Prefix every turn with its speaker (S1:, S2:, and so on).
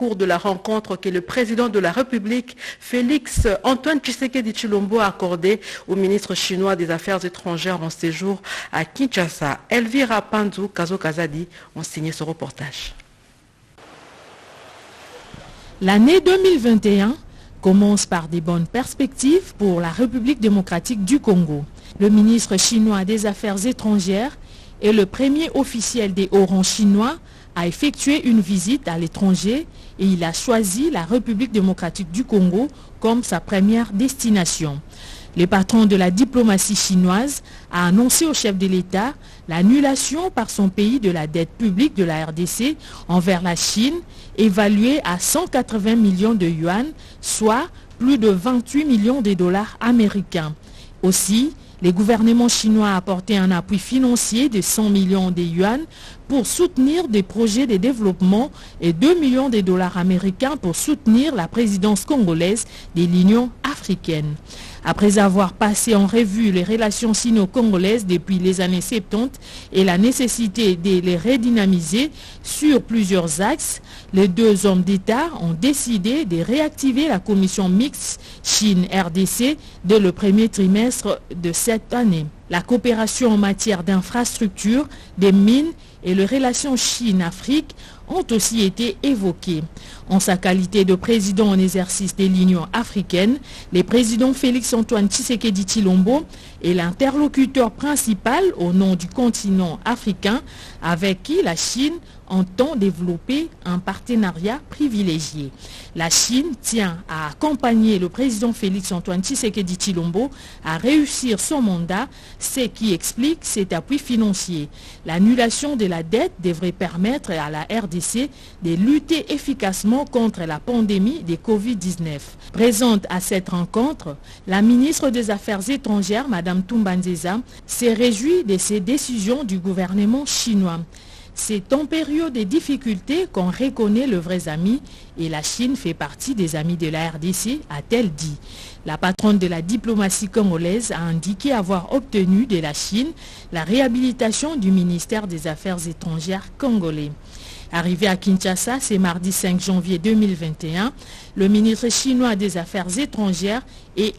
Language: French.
S1: Au cours de la rencontre que le président de la République, Félix Antoine Tshisekedi Tshilombo, a accordée au ministre chinois des Affaires étrangères en séjour à Kinshasa. Elvira Panzou, Kazo Kazadi ont signé ce reportage.
S2: L'année 2021 commence par des bonnes perspectives pour la République démocratique du Congo. Le ministre chinois des Affaires étrangères et le premier officiel des hauts rangs chinois a effectué une visite à l'étranger et il a choisi la République démocratique du Congo comme sa première destination. Le patron de la diplomatie chinoise a annoncé au chef de l'État l'annulation par son pays de la dette publique de la RDC envers la Chine, évaluée à 180 millions de yuan, soit plus de 28 millions de dollars américains. Aussi, le gouvernement chinois a apporté un appui financier de 100 millions de yuan pour soutenir des projets de développement et 2 millions de dollars américains pour soutenir la présidence congolaise de l'Union africaine. Après avoir passé en revue les relations sino-congolaises depuis les années 70 et la nécessité de les redynamiser sur plusieurs axes, les deux hommes d'État ont décidé de réactiver la commission mixte Chine-RDC dès le premier trimestre de cette année. La coopération en matière d'infrastructures, des mines et les relations Chine-Afrique ont aussi été évoquées. En sa qualité de président en exercice de l'Union africaine, le président Félix Antoine Tshisekedi Tshilombo est l'interlocuteur principal au nom du continent africain avec qui la Chine entend développer un partenariat privilégié. La Chine tient à accompagner le président Félix Antoine Tshisekedi Tshilombo à réussir son mandat, ce qui explique cet appui financier. L'annulation de la dette devrait permettre à la RDC de lutter efficacement contre la pandémie de Covid-19. Présente à cette rencontre, la ministre des Affaires étrangères, Mme Toumba Nzeza, s'est réjouie de ces décisions du gouvernement chinois. C'est en période de difficultés qu'on reconnaît le vrai ami et la Chine fait partie des amis de la RDC, a-t-elle dit. La patronne de la diplomatie congolaise a indiqué avoir obtenu de la Chine la réhabilitation du ministère des Affaires étrangères congolais. Arrivé à Kinshasa, c'est mardi 5 janvier 2021, le ministre chinois des Affaires étrangères et